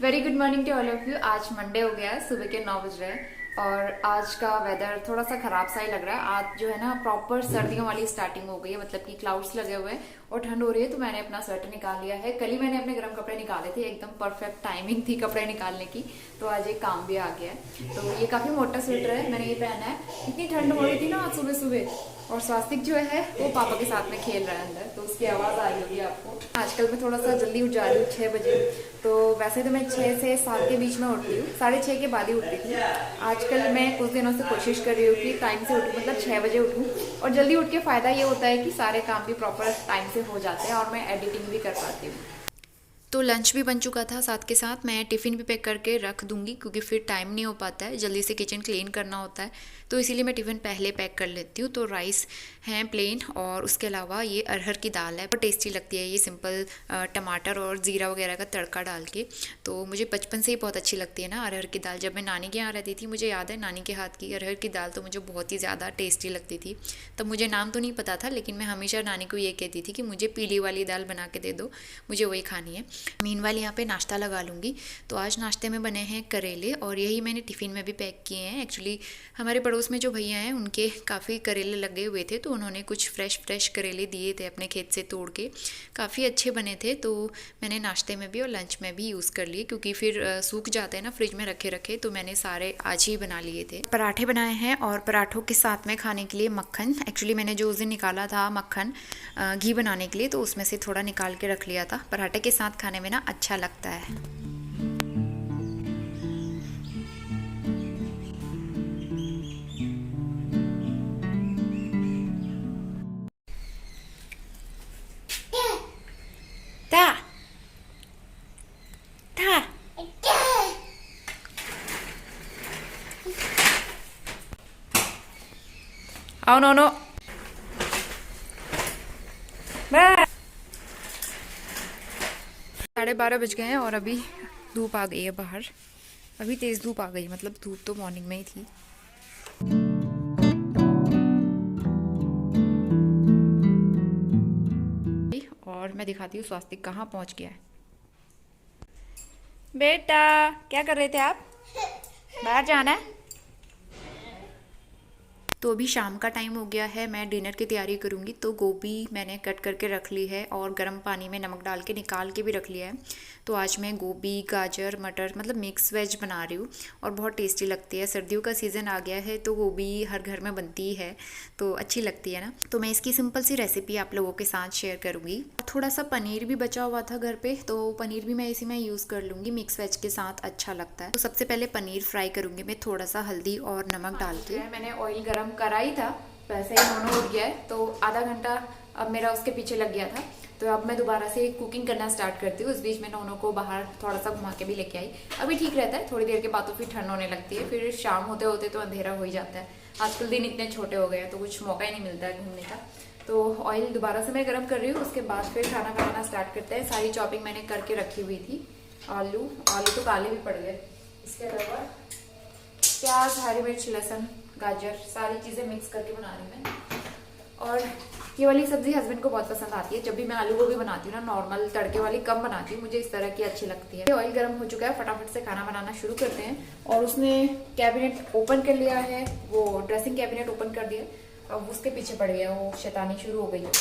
Very good morning to all of you. आज Monday हो गया है, सुबह के 9 बज रहे हैं और आज का वेदर थोड़ा सा खराब सा ही लग रहा है। आज जो है ना प्रॉपर सर्दियों वाली स्टार्टिंग हो गई है, मतलब कि क्लाउड्स लगे हुए हैं और ठंड हो रही है। तो मैंने अपना स्वेटर निकाल लिया है। कल ही मैंने अपने गर्म कपड़े निकाले थे, एकदम परफेक्ट टाइमिंग थी कपड़े निकालने की। तो आज एक काम भी आ गया है। तो ये काफी मोटा स्वेटर है, मैंने ये पहना है। इतनी ठंड हो रही थी ना आज सुबह सुबह, और स्वास्तिक जो है वो पापा के साथ में खेल रहा है अंदर, तो उसकी आवाज आ रही होगी आपको। आजकल मैं थोड़ा सा जल्दी उठ जा रही हूँ, 6 बजे। तो वैसे तो मैं 6 से 7 के बीच में उठती हूँ, 6:30 के बाद ही उठती थी। आजकल मैं कुछ दिनों से कोशिश कर रही हूँ कि टाइम से उठूँ, मतलब 6 बजे उठूँ। और जल्दी उठ के फायदा ये होता है कि सारे काम भी प्रॉपर टाइम से हो जाते हैं और मैं एडिटिंग भी कर पाती हूँ। तो लंच भी बन चुका था, साथ के साथ मैं टिफ़िन भी पैक करके रख दूंगी क्योंकि फिर टाइम नहीं हो पाता है, जल्दी से किचन क्लीन करना होता है। तो इसीलिए मैं टिफ़िन पहले पैक कर लेती हूँ। तो राइस हैं प्लेन, और उसके अलावा ये अरहर की दाल है, बहुत टेस्टी लगती है ये, सिंपल टमाटर और ज़ीरा वगैरह का तड़का डाल के। तो मुझे बचपन से ही बहुत अच्छी लगती है ना अरहर की दाल। जब मैं नानी के यहाँ रहती थी, मुझे याद है नानी के हाथ की अरहर की दाल तो मुझे बहुत ही ज़्यादा टेस्टी लगती थी। तब मुझे नाम तो नहीं पता था, लेकिन मैं हमेशा नानी को ये कहती थी कि मुझे पीली वाली दाल बना के दे दो, मुझे वही खानी है। मीनवाइल यहाँ पे नाश्ता लगा लूँगी। तो आज नाश्ते में बने हैं करेले, और यही मैंने टिफ़िन में भी पैक किए हैं। एक्चुअली हमारे पड़ोस में जो भैया हैं उनके काफ़ी करेले लगे हुए थे, तो उन्होंने कुछ फ्रेश करेले दिए थे अपने खेत से तोड़ के, काफ़ी अच्छे बने थे। तो मैंने नाश्ते में भी और लंच में भी यूज़ कर लिए, क्योंकि फिर सूख जाते हैं ना फ्रिज में रखे रखे। तो मैंने सारे आज ही बना लिए थे। पराठे बनाए हैं, और पराठों के साथ में खाने के लिए मक्खन। एक्चुअली मैंने जो उस दिन निकाला था मक्खन घी बनाने के लिए, तो उसमें से थोड़ा निकाल के रख लिया था। पराठे के साथ खाने में ना अच्छा लगता है। ता ता आओ नो नो 12:30 बज गए हैं और अभी धूप आ गई है बाहर। अभी तेज़ धूप आ गई, मतलब धूप तो मॉर्निंग में ही थी। और मैं दिखाती हूँ स्वास्तिक कहाँ पहुँच गया है। बेटा क्या कर रहे थे आप? बाहर जाना है? तो अभी शाम का टाइम हो गया है, मैं डिनर की तैयारी करूँगी। तो गोभी मैंने कट करके रख ली है और गर्म पानी में नमक डाल के निकाल के भी रख लिया है। तो आज मैं गोभी गाजर मटर मतलब मिक्स वेज बना रही हूँ, और बहुत टेस्टी लगती है। सर्दियों का सीज़न आ गया है तो गोभी हर घर में बनती है, तो अच्छी लगती है ना। तो मैं इसकी सिंपल सी रेसिपी आप लोगों के साथ शेयर करूँगी। थोड़ा सा पनीर भी बचा हुआ था घर पे, तो पनीर भी मैं इसी में यूज़ कर लूँगी, मिक्स वेज के साथ अच्छा लगता है। तो सबसे पहले पनीर फ्राई करूँगी मैं थोड़ा सा हल्दी और नमक डाल के। मैंने ऑयल गरम करा ही था, वैसे ही दोनों उठ गया है, तो आधा घंटा अब मेरा उसके पीछे लग गया था। तो अब मैं दोबारा से कुकिंग करना स्टार्ट करती हूँ। इस बीच में दोनों को बाहर थोड़ा सा घुमा के भी लेके आई। अभी ठीक रहता है, थोड़ी देर के बाद तो फिर ठंड होने लगती है, फिर शाम होते होते तो अंधेरा हो ही जाता है। आजकल दिन इतने छोटे हो गए हैं तो कुछ मौका ही नहीं मिलता है घूमने का। तो ऑयल दोबारा से मैं गर्म कर रही हूँ, उसके बाद फिर खाना बनाना स्टार्ट करते हैं। सारी चॉपिंग मैंने करके रखी हुई थी। आलू आलू तो काले भी पड़ गए। इसके अलावा प्याज हरी मिर्च लहसुन गाजर सारी चीज़ें मिक्स करके बना रही हूँ मैं। और ये वाली सब्जी हस्बैंड को बहुत पसंद आती है। जब भी मैं आलू गोभी बनाती हूँ ना, नॉर्मल तड़के वाली कम बनाती हूँ, मुझे इस तरह की अच्छी लगती है। ऑयल गर्म हो चुका है, फटाफट से खाना बनाना शुरू करते हैं। और उसने कैबिनेट ओपन कर लिया है, वो ड्रेसिंग कैबिनेट ओपन कर दिया, अब उसके पीछे पड़ गया, वो शैतानी शुरू हो गई है।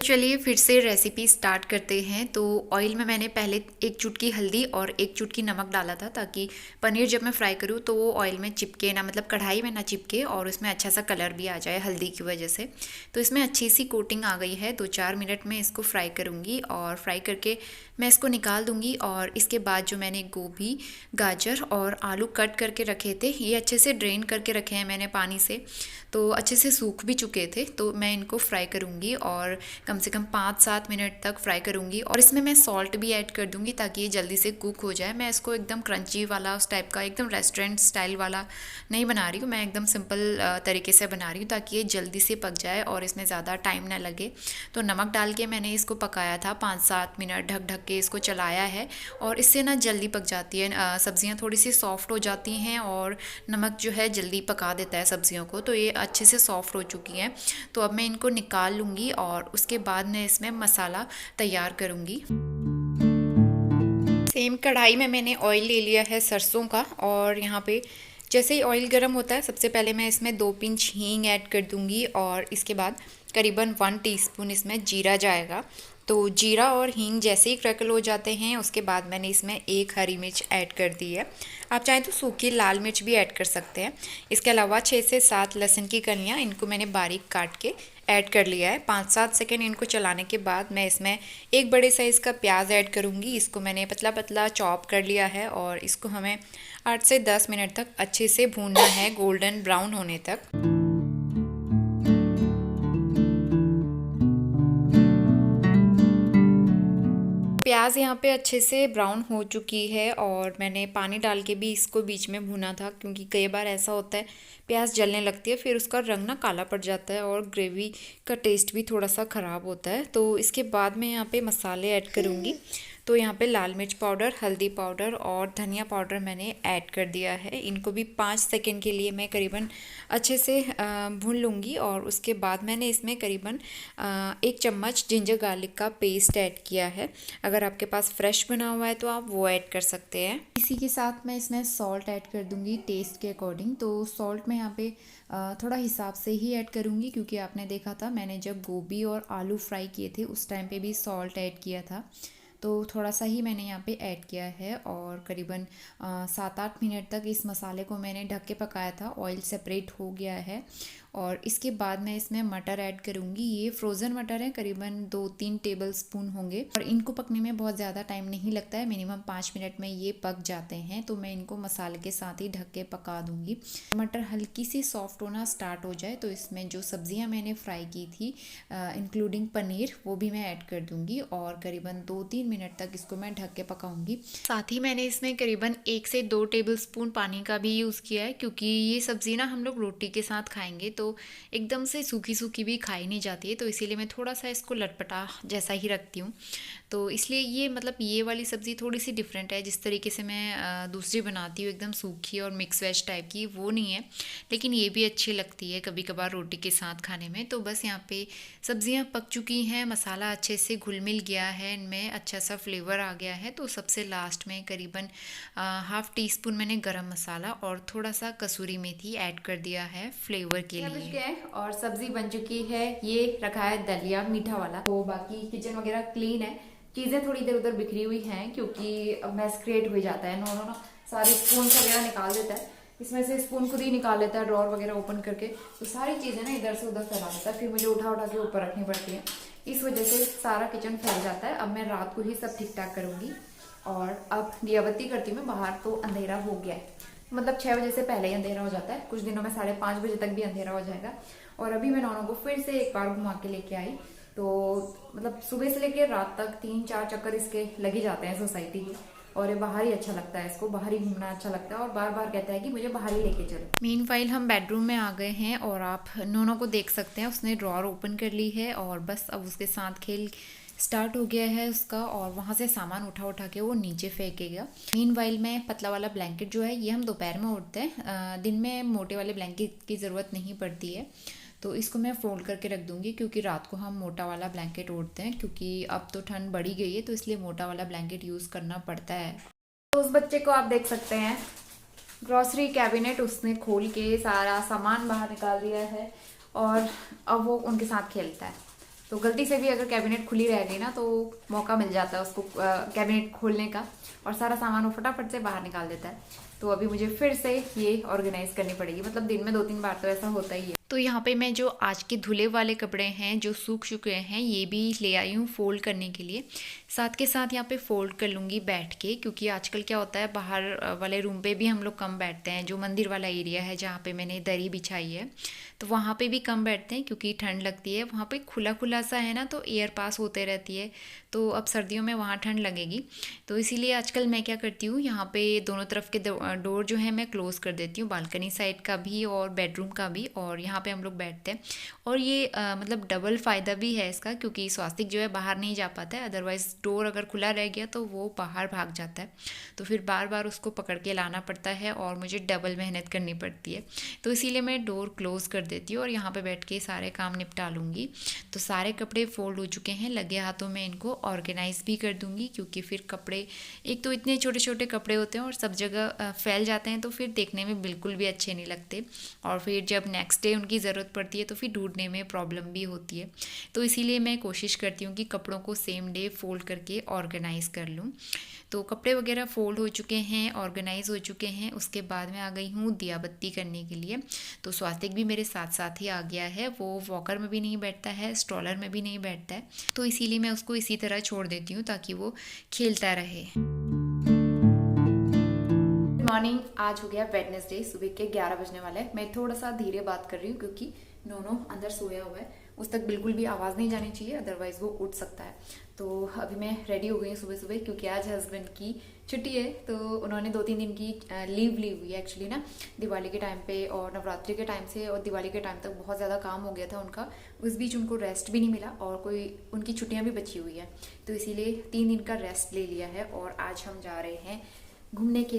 चलिए फिर से रेसिपी स्टार्ट करते हैं। तो ऑयल में मैंने पहले 1 चुटकी हल्दी और 1 चुटकी नमक डाला था, ताकि पनीर जब मैं फ्राई करूँ तो वो ऑयल में चिपके ना, मतलब कढ़ाई में ना चिपके, और उसमें अच्छा सा कलर भी आ जाए हल्दी की वजह से। तो इसमें अच्छी सी कोटिंग आ गई है। 2-4 मिनट में इसको फ्राई करूँगी, और फ्राई करके मैं इसको निकाल दूँगी। और इसके बाद जो मैंने गोभी गाजर और आलू कट करके रखे थे, ये अच्छे से ड्रेन करके रखे हैं मैंने पानी से, तो अच्छे से सूख भी चुके थे। तो मैं इनको फ्राई करूँगी और कम से कम 5-7 मिनट तक फ्राई करूँगी। और इसमें मैं सॉल्ट भी ऐड कर दूँगी ताकि ये जल्दी से कुक हो जाए। मैं इसको एकदम क्रंची वाला उस टाइप का, एकदम रेस्टोरेंट स्टाइल वाला नहीं बना रही हूँ, मैं एकदम सिंपल तरीके से बना रही हूँ ताकि ये जल्दी से पक जाए और इसमें ज़्यादा टाइम ना लगे। तो नमक डाल के मैंने इसको पकाया था 5-7 मिनट, ढक ढक के इसको चलाया है, और इससे ना जल्दी पक जाती है सब्जियाँ, थोड़ी सी सॉफ्ट हो जाती हैं, और नमक जो है जल्दी पका देता है सब्जियों को। तो ये अच्छे से सॉफ्ट हो चुकी हैं। तो अब मैं इनको निकाल लूँगी और उसके बाद मैं इसमें मसाला तैयार करूँगी। सेम कढ़ाई में मैंने ऑयल ले लिया है सरसों का, और यहाँ पे जैसे ही ऑयल गर्म होता है सबसे पहले मैं इसमें 2 पिंच हींग ऐड कर दूंगी, और इसके बाद करीबन 1 टीस्पून इसमें जीरा जाएगा। तो जीरा और हींग जैसे ही क्रैकल हो जाते हैं उसके बाद मैंने इसमें 1 हरी मिर्च ऐड कर दी है। आप चाहें तो सूखी लाल मिर्च भी ऐड कर सकते हैं। इसके अलावा 6 से 7 लहसुन की कलियाँ, इनको मैंने बारीक काट के ऐड कर लिया है। 5-7 सेकेंड इनको चलाने के बाद मैं इसमें एक बड़े साइज़ का प्याज ऐड करूँगी। इसको मैंने पतला पतला चॉप कर लिया है, और इसको हमें 8 से 10 मिनट तक अच्छे से भूनना है, गोल्डन ब्राउन होने तक। प्याज यहाँ पे अच्छे से ब्राउन हो चुकी है, और मैंने पानी डाल के भी इसको बीच में भुना था, क्योंकि कई बार ऐसा होता है प्याज जलने लगती है, फिर उसका रंग ना काला पड़ जाता है और ग्रेवी का टेस्ट भी थोड़ा सा ख़राब होता है। तो इसके बाद मैं यहाँ पे मसाले ऐड करूँगी। तो यहाँ पे लाल मिर्च पाउडर, हल्दी पाउडर और धनिया पाउडर मैंने ऐड कर दिया है। इनको भी 5 सेकंड के लिए मैं करीबन अच्छे से भून लूँगी, और उसके बाद मैंने इसमें करीबन 1 चम्मच जिंजर गार्लिक का पेस्ट ऐड किया है। अगर आपके पास फ्रेश बना हुआ है तो आप वो ऐड कर सकते हैं। इसी के साथ मैं इसमें सॉल्ट ऐड कर दूँगी टेस्ट के अकॉर्डिंग। तो सॉल्ट मैं यहाँ पे थोड़ा हिसाब से ही ऐड करूँगी, क्योंकि आपने देखा था मैंने जब गोभी और आलू फ्राई किए थे उस टाइम पे भी सॉल्ट ऐड किया था, तो थोड़ा सा ही मैंने यहाँ पे ऐड किया है। और करीबन 7-8 मिनट तक इस मसाले को मैंने ढक के पकाया था। ऑयल सेपरेट हो गया है, और इसके बाद मैं इसमें मटर ऐड करूँगी। ये फ्रोज़न मटर है, करीबन 2-3 टेबल स्पून होंगे, और इनको पकने में बहुत ज़्यादा टाइम नहीं लगता है, मिनिमम 5 मिनट में ये पक जाते हैं। तो मैं इनको मसाले के साथ ही ढक के पका दूँगी। मटर हल्की सी सॉफ्ट होना स्टार्ट हो जाए तो इसमें जो सब्जियां मैंने फ्राई की थी इंक्लूडिंग पनीर, वो भी मैं ऐड कर दूँगी, और करीबन 2-3 मिनट तक इसको मैं ढक के पकाऊंगी। साथ ही मैंने इसमें करीबन 1 से 2 टेबल स्पून पानी का भी यूज़ किया है, क्योंकि ये सब्ज़ी ना हम लोग रोटी के साथ खाएंगे तो एकदम से सूखी सूखी भी खाई नहीं जाती है, तो इसीलिए मैं थोड़ा सा इसको लटपटा जैसा ही रखती हूँ। तो इसलिए ये मतलब ये वाली सब्ज़ी थोड़ी सी डिफरेंट है। जिस तरीके से मैं दूसरी बनाती हूँ एकदम सूखी और मिक्स वेज टाइप की, वो नहीं है, लेकिन ये भी अच्छी लगती है कभी कभार रोटी के साथ खाने में। तो बस यहाँ पे सब्जियाँ पक चुकी हैं, मसाला अच्छे से घुल मिल गया है, इनमें अच्छा सा फ्लेवर आ गया है। तो सबसे लास्ट में करीबन 1/2 टीस्पून मैंने गरम मसाला और थोड़ा सा कसूरी मेथी ऐड कर दिया है फ्लेवर के लिए। और सब्जी बन चुकी है। ये रखा है दलिया मीठा वाला। तो बाकी किचन वगैरह क्लीन है, चीज़ें थोड़ी इधर उधर बिखरी हुई हैं क्योंकि अब मैस क्रिएट हो जाता है। नो ना सारे स्पून वगैरह निकाल देता है, इसमें से स्पून खुद ही निकाल लेता है ड्रॉर वगैरह ओपन करके, तो सारी चीज़ें ना इधर से उधर फैला देता है, फिर मुझे उठा उठा के ऊपर रखनी पड़ती है। इस वजह से सारा किचन फैल जाता है। अब मैं रात को ही सब ठीक ठाक करूँगी। और अब दिया बत्ती करती हूँ मैं। बाहर तो अंधेरा हो गया है, मतलब 6 बजे से पहले ही अंधेरा हो जाता है, कुछ दिनों में 5:30 बजे तक भी अंधेरा हो जाएगा। और अभी मैं नौनों को फिर से एक बार घुमा के लेके आई, तो मतलब सुबह से लेके रात तक 3-4 चक्कर इसके लगे जाते हैं सोसाइटी के, और ये बाहर ही अच्छा लगता है, इसको बाहर ही घूमना अच्छा लगता है और बार बार कहता है कि मुझे बाहर ही लेके चलो। मीनवाइल हम बेडरूम में आ गए हैं और आप नोनो को देख सकते हैं, उसने ड्रॉर ओपन कर ली है और बस अब उसके साथ खेल स्टार्ट हो गया है उसका, और वहाँ से सामान उठा उठा के वो नीचे फेंकेगा। मीनवाइल में पतला वाला ब्लैंकेट जो है ये हम दोपहर में ओढ़ते हैं, दिन में मोटे वाले ब्लैंकेट की ज़रूरत नहीं पड़ती है, तो इसको मैं फोल्ड करके रख दूंगी क्योंकि रात को हम मोटा वाला ब्लैंकेट ओढ़ते हैं, क्योंकि अब तो ठंड बढ़ी गई है तो इसलिए मोटा वाला ब्लैंकेट यूज़ करना पड़ता है। तो उस बच्चे को आप देख सकते हैं, ग्रॉसरी कैबिनेट उसने खोल के सारा सामान बाहर निकाल दिया है और अब वो उनके साथ खेलता है। तो गलती से भी अगर कैबिनेट खुली रह गई ना तो मौका मिल जाता है उसको कैबिनेट खोलने का, और सारा सामान वो फटाफट से बाहर निकाल देता है। तो अभी मुझे फिर से ये ऑर्गेनाइज करनी पड़ेगी, मतलब दिन में 2-3 बार तो ऐसा होता ही है। तो यहाँ पे मैं जो आज के धुले वाले कपड़े हैं जो सूख चुके हैं ये भी ले आई हूँ फोल्ड करने के लिए। साथ के साथ यहाँ पे फोल्ड कर लूँगी बैठ के, क्योंकि आजकल क्या होता है बाहर वाले रूम पे भी हम लोग कम बैठते हैं। जो मंदिर वाला एरिया है जहाँ पे मैंने दरी बिछाई है तो वहाँ पे भी कम बैठते हैं क्योंकि ठंड लगती है। वहाँ पे खुला खुला सा है ना तो एयर पास होते रहती है, तो अब सर्दियों में वहाँ ठंड लगेगी। तो इसीलिए आजकल मैं क्या करती हूँ, यहाँ पे दोनों तरफ के डोर जो है मैं क्लोज़ कर देती हूँ, बालकनी साइड का भी और बेडरूम का भी। और यहाँ यहाँ पे हम लोग बैठते हैं। और ये मतलब डबल फ़ायदा भी है इसका, क्योंकि स्वास्तिक जो है बाहर नहीं जा पाता है, अदरवाइज़ डोर अगर खुला रह गया तो वो बाहर भाग जाता है, तो फिर बार बार उसको पकड़ के लाना पड़ता है और मुझे डबल मेहनत करनी पड़ती है। तो इसीलिए मैं डोर क्लोज़ कर देती हूँ और यहाँ पे बैठ के सारे काम निपटा लूँगी। तो सारे कपड़े फोल्ड हो चुके हैं, लगे हाथों में इनको ऑर्गेनाइज़ भी कर दूँगी, क्योंकि फिर कपड़े एक तो इतने छोटे छोटे कपड़े होते हैं और सब जगह फैल जाते हैं, तो फिर देखने में बिल्कुल भी अच्छे नहीं लगते, और फिर जब नेक्स्ट डे उनकी ज़रूरत पड़ती है तो फिर ढूंढने में प्रॉब्लम भी होती है। तो इसीलिए मैं कोशिश करती हूँ कि कपड़ों को सेम डे फोल्ड करके ऑर्गेनाइज़ कर लूँ। तो कपड़े वगैरह फोल्ड हो चुके हैं, ऑर्गेनाइज़ हो चुके हैं। उसके बाद मैं आ गई हूँ दिया बत्ती करने के लिए। तो स्वास्तिक भी मेरे साथ साथ ही आ गया है, वो वॉकर में भी नहीं बैठता है, स्ट्रॉलर में भी नहीं बैठता है, तो इसीलिए मैं उसको इसी तरह छोड़ देती हूँ ताकि वो खेलता रहे। मॉर्निंग, आज हो गया वेडनेसडे, सुबह के 11 बजने वाले हैं। मैं थोड़ा सा धीरे बात कर रही हूँ क्योंकि नोनो अंदर सोया हुआ है, उस तक बिल्कुल भी आवाज़ नहीं जानी चाहिए, अदरवाइज़ वो उठ सकता है। तो अभी मैं रेडी हो गई हूँ सुबह सुबह, क्योंकि आज हस्बैंड की छुट्टी है, तो उन्होंने 2-3 दिन की लीव ली हुई है एक्चुअली ना, दिवाली के टाइम पे और नवरात्रि के टाइम से, और दिवाली के टाइम तक बहुत ज़्यादा काम हो गया था उनका, उस बीच उनको रेस्ट भी नहीं मिला और कोई उनकी छुट्टियाँ भी बची हुई है, तो इसीलिए 3 दिन का रेस्ट ले लिया है। और आज हम जा रहे हैं घूमने के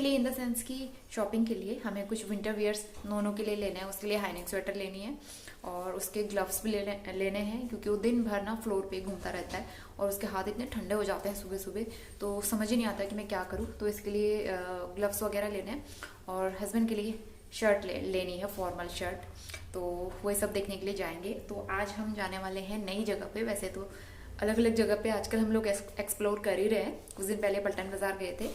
लिए इन द सेंस की शॉपिंग के लिए। हमें कुछ विंटर वियर्स नोनो के लिए लेना है, उसके लिए हाईनेक स्वेटर लेनी है और उसके ग्लव्स भी लेने हैं, क्योंकि वो दिन भर ना फ्लोर पे घूमता रहता है और उसके हाथ इतने ठंडे हो जाते हैं सुबह सुबह, तो समझ ही नहीं आता कि मैं क्या करूँ। तो इसके लिए ग्लव्स वगैरह लेने हैं और हस्बैंड के लिए शर्ट लेनी है, फॉर्मल शर्ट, तो वही सब देखने के लिए जाएंगे। तो आज हम जाने वाले हैं नई जगह पे। वैसे तो अलग अलग जगह पे आजकल हम लोग एक्सप्लोर कर ही रहे हैं, कुछ दिन पहले पल्टन बाजार गए थे,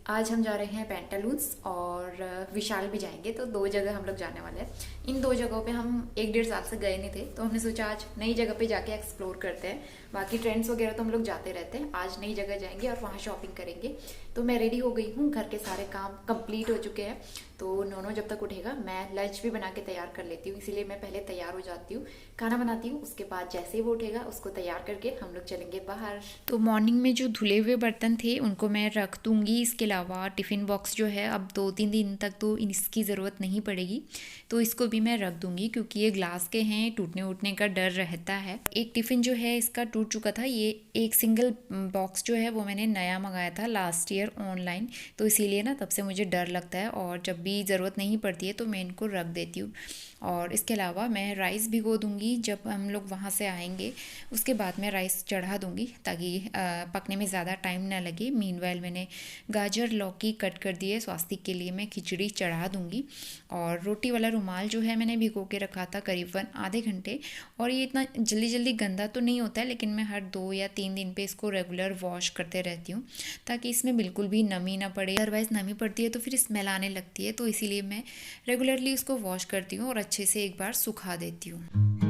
आज हम जा रहे हैं पेंटालून्स और विशाल भी जाएंगे, तो 2 जगह हम लोग जाने वाले हैं। इन 2 जगहों पे हम 1-1.5 साल से गए नहीं थे, तो हमने सोचा आज नई जगह पे जाके एक्सप्लोर करते हैं। बाकी ट्रेंड्स वगैरह तो हम लोग जाते रहते हैं, आज नई जगह जाएंगे और वहाँ शॉपिंग करेंगे। तो मैं रेडी हो गई हूँ, घर के सारे काम कंप्लीट हो चुके हैं, तो नोनो जब तक उठेगा मैं लंच भी बना के तैयार कर लेती हूँ, इसीलिए मैं पहले तैयार हो जाती हूँ, खाना बनाती हूँ, उसके बाद जैसे ही वो उठेगा उसको तैयार करके हम लोग चलेंगे बाहर। तो मॉर्निंग में जो धुले हुए बर्तन थे उनको मैं रख दूँगी, इसके अलावा टिफ़िन बॉक्स जो है अब 2-3 दिन तक तो इसकी ज़रूरत नहीं पड़ेगी, तो इसको भी मैं रख दूँगी, क्योंकि ये ग्लास के हैं, टूटने उटने का डर रहता है। एक टिफ़िन जो है इसका टूट चुका था, ये एक सिंगल बॉक्स जो है वो मैंने नया मंगाया था लास्ट ईयर ऑनलाइन, तो इसीलिए ना तब से मुझे डर लगता है और जब भी ज़रूरत नहीं पड़ती है तो मैं इनको रख देती हूँ। और इसके अलावा मैं राइस भिगो दूँगी, जब हम लोग वहाँ से आएंगे उसके बाद मैं राइस चढ़ा दूँगी ताकि पकने में ज़्यादा टाइम ना लगे। मीनवाइल मैंने गाजर लौकी कट कर दिए, स्वास्तिक के लिए मैं खिचड़ी चढ़ा दूँगी। और रोटी वाला रुमाल जो है मैंने भिगो के रखा था करीबन आधे घंटे, और ये इतना जल्दी जल्दी गंदा तो नहीं होता है, लेकिन मैं हर 2 या 3 दिन पे इसको रेगुलर वॉश करते रहती हूँ ताकि इसमें बिल्कुल भी नमी ना पड़े, अदरवाइज़ नमी पड़ती है तो फिर स्मेल आने लगती है, तो इसीलिए मैं रेगुलरली इसको वॉश करती हूँ और अच्छे से एक बार सुखा देती हूँ।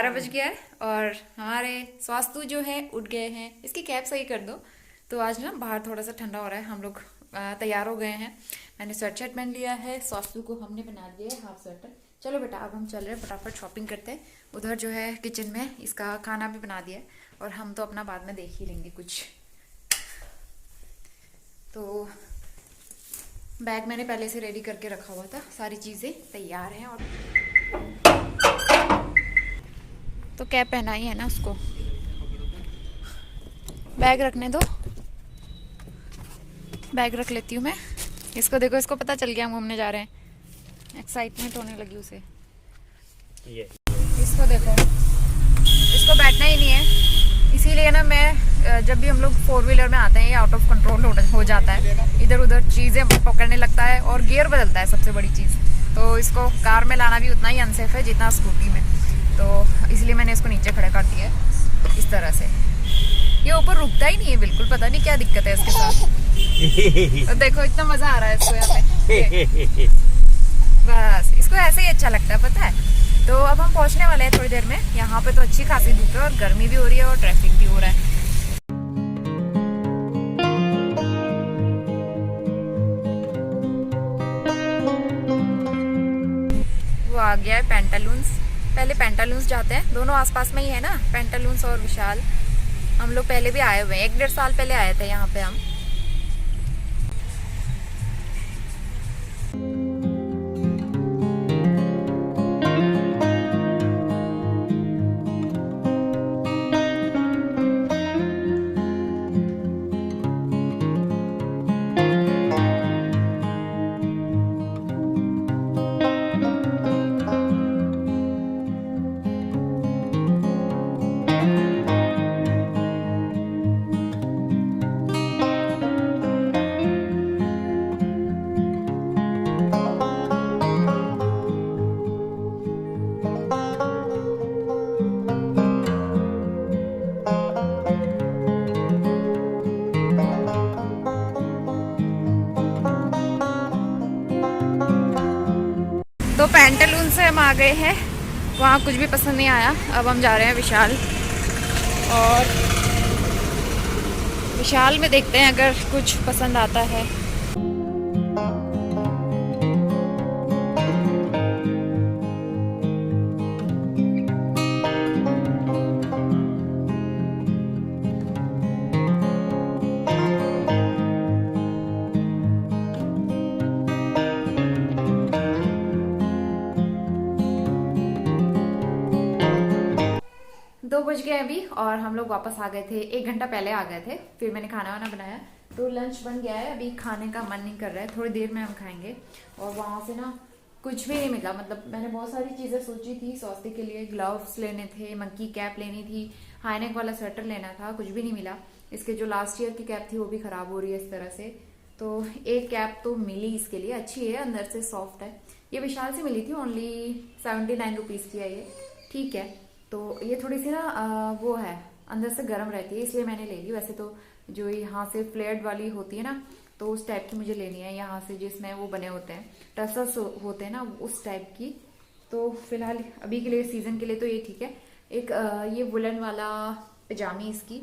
बज गया है और हमारे स्वास्तु जो है उठ गए हैं। इसकी कैप सही कर दो। तो आज ना बाहर थोड़ा सा ठंडा हो रहा है, हम लोग तैयार हो गए हैं। मैंने स्वेट शर्ट पहन लिया है, स्वास्तु को हमने बना दिया है हाफ स्वेटर। चलो बेटा अब हम चल रहे हैं, फटाफट शॉपिंग करते हैं। उधर जो है किचन में इसका खाना भी बना दिया है और हम तो अपना बाद में देख ही लेंगे कुछ। तो बैग मैंने पहले से रेडी करके रखा हुआ था, सारी चीज़ें तैयार हैं। और तो कैप पहनाई है ना उसको, बैग रखने दो, बैग रख लेती हूँ मैं। इसको देखो, इसको पता चल गया हम घूमने जा रहे हैं, एक्साइटमेंट होने लगी उसे। इसको देखो, इसको बैठना ही नहीं है, इसीलिए ना मैं जब भी हम लोग 4 व्हीलर में आते हैं ये आउट ऑफ कंट्रोल हो जाता है, इधर उधर चीज़ें पकड़ने लगता है और गियर बदलता है सबसे बड़ी चीज़। तो इसको कार में लाना भी उतना ही अनसेफ है जितना स्कूटी में, तो इसलिए मैंने इसको नीचे खड़ा कर दिया है इस तरह से। ये ऊपर रुकता ही नहीं है बिल्कुल, पता नहीं क्या दिक्कत है इसके साथ। तो देखो इतना मजा आ रहा है इसको यहाँ पे, बस इसको ऐसे ही अच्छा लगता है, पता है। तो अब हम पहुँचने वाले हैं थोड़ी देर में। यहाँ पे तो अच्छी खासी धूप है और गर्मी भी हो रही है और ट्रैफिक भी हो रहा है। आ गया है पेंटालून्स। पहले पेंटालून्स जाते हैं, दोनों आसपास में ही है ना, पेंटालून्स और विशाल। हम लोग पहले भी आए हुए हैं, 1-1.5 साल पहले आए थे यहाँ पे हम। तो पेंटालून से हम आ गए हैं, वहाँ कुछ भी पसंद नहीं आया। अब हम जा रहे हैं विशाल, और विशाल में देखते हैं अगर कुछ पसंद आता है। 2 बज गए अभी, और हम लोग वापस आ गए थे, 1 घंटा पहले आ गए थे। फिर मैंने खाना वाना बनाया, तो लंच बन गया है। अभी खाने का मन नहीं कर रहा है, थोड़ी देर में हम खाएंगे। और वहाँ से ना कुछ भी नहीं मिला, मतलब मैंने बहुत सारी चीज़ें सोची थी। स्वास्थ्य के लिए ग्लव्स लेने थे, मंकी कैप लेनी थी, हाईनेक वाला स्वेटर लेना था, कुछ भी नहीं मिला। इसके जो लास्ट ईयर की कैप थी वो भी खराब हो रही है इस तरह से। तो एक कैप तो मिली, इसके लिए अच्छी है, अंदर से सॉफ्ट है। ये विशाल से मिली थी, ओनली 79 रुपीज़ की है ये, ठीक है। तो ये थोड़ी सी ना वो है, अंदर से गर्म रहती है, इसलिए मैंने ले ली। वैसे तो जो यहाँ से फ्लेयर्ड वाली होती है ना, तो उस टाइप की मुझे लेनी है, यहाँ से जिसमें वो बने होते हैं, टसल्स होते हैं ना, उस टाइप की। तो फिलहाल अभी के लिए, सीजन के लिए तो ये ठीक है। एक ये वुलन वाला पजामी इसकी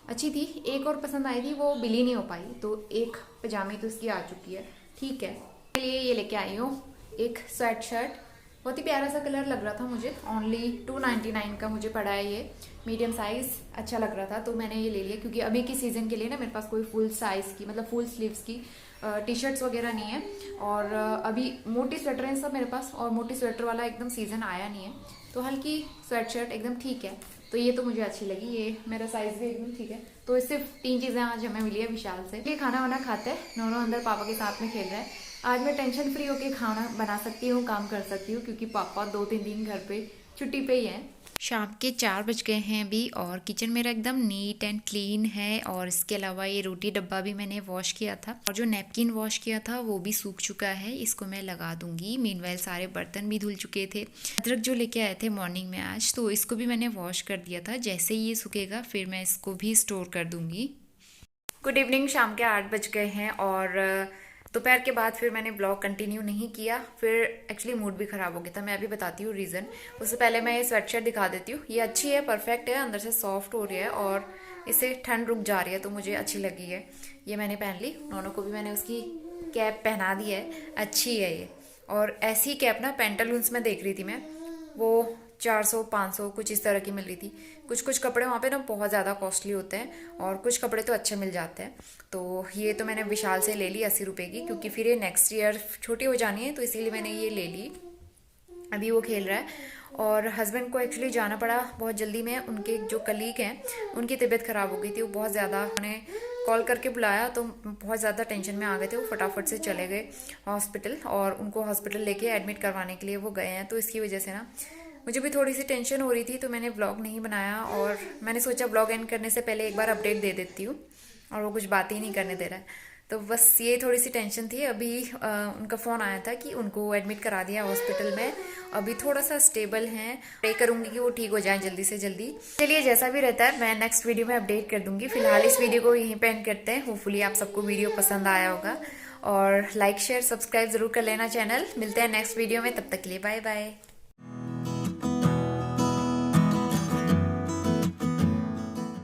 अच्छी थी, एक और पसंद आई थी, वो बिली नहीं हो पाई, तो एक पजामी तो इसकी आ चुकी है, ठीक है। इसलिए ये लेके आई हूँ एक स्वेट शर्ट, बहुत ही प्यारा सा कलर लग रहा था मुझे, ओनली 299 का मुझे पड़ा है ये, मीडियम साइज अच्छा लग रहा था, तो मैंने ये ले लिया। क्योंकि अभी की सीज़न के लिए ना मेरे पास कोई फुल साइज़ की, मतलब फुल स्लीव्स की टी शर्ट्स वगैरह नहीं है, और अभी मोटी स्वेटर हैं सब मेरे पास, और मोटी स्वेटर वाला एकदम सीज़न आया नहीं है, तो हल्की स्वेट शर्ट एकदम ठीक है। तो ये तो मुझे अच्छी लगी, ये मेरा साइज़ भी एकदम ठीक है। तो सिर्फ 3 चीज़ें आज हमें मिली है विशाल से। ये खाना वाना खाते हैं, दोनों अंदर पापा के साथ में खेल रहे हैं। आज मैं टेंशन फ्री होके खाना बना सकती हूँ, काम कर सकती हूँ, क्योंकि पापा 2-3 दिन घर पे छुट्टी पे ही हैं। शाम के 4 बज गए हैं अभी, और किचन मेरा एकदम नीट एंड क्लीन है। और इसके अलावा ये रोटी डब्बा भी मैंने वॉश किया था, और जो नैपकिन वॉश किया था वो भी सूख चुका है, इसको मैं लगा दूंगी। मीनवाइल सारे बर्तन भी धुल चुके थे। अदरक जो लेके आए थे मॉर्निंग में आज, तो इसको भी मैंने वॉश कर दिया था। जैसे ही ये सूखेगा फिर मैं इसको भी स्टोर कर दूंगी। गुड इवनिंग, शाम के 8 बज गए हैं, और दोपहर के बाद फिर मैंने ब्लॉग कंटिन्यू नहीं किया। फिर एक्चुअली मूड भी ख़राब हो गया था, मैं अभी बताती हूँ रीज़न। उससे पहले मैं ये स्वेटशर्ट दिखा देती हूँ। ये अच्छी है, परफेक्ट है, अंदर से सॉफ्ट हो रही है, और इससे ठंड रुक जा रही है, तो मुझे अच्छी लगी है। ये मैंने पहन ली, दोनों को भी मैंने उसकी कैप पहना दी है, अच्छी है ये। और ऐसी कैप ना पेंटालून्स में देख रही थी मैं, वो 400-500 कुछ इस तरह की मिल रही थी। कुछ कुछ कपड़े वहाँ पे ना बहुत ज़्यादा कॉस्टली होते हैं, और कुछ कपड़े तो अच्छे मिल जाते हैं। तो ये तो मैंने विशाल से ले ली 80 रुपये की, क्योंकि फिर ये नेक्स्ट ईयर छोटी हो जानी है, तो इसीलिए मैंने ये ले ली। अभी वो खेल रहा है, और हस्बैंड को एक्चुअली जाना पड़ा बहुत जल्दी में। उनके जो कलीग हैं उनकी तबीयत ख़राब हो गई थी, वो बहुत ज़्यादा, उन्हें कॉल करके बुलाया तो बहुत ज़्यादा टेंशन में आ गए थे। वो फटाफट से चले गए हॉस्पिटल, और उनको हॉस्पिटल लेके एडमिट करवाने के लिए वो गए हैं। तो इसकी वजह से ना मुझे भी थोड़ी सी टेंशन हो रही थी, तो मैंने व्लॉग नहीं बनाया, और मैंने सोचा व्लॉग एंड करने से पहले एक बार अपडेट दे देती हूँ, और वो कुछ बात ही नहीं करने दे रहा है। तो बस ये थोड़ी सी टेंशन थी। अभी उनका फ़ोन आया था कि उनको एडमिट करा दिया हॉस्पिटल में, अभी थोड़ा सा स्टेबल हैं। प्रे करूँगी कि वो ठीक हो जाए जल्दी से जल्दी। चलिए, जैसा भी रहता है मैं नेक्स्ट वीडियो में अपडेट कर दूँगी। फिलहाल इस वीडियो को यहीं पे एंड करते हैं। होपफुली आप सबको वीडियो पसंद आया होगा, और लाइक शेयर सब्सक्राइब ज़रूर कर लेना चैनल। मिलते हैं नेक्स्ट वीडियो में, तब तक के लिए बाय बाय।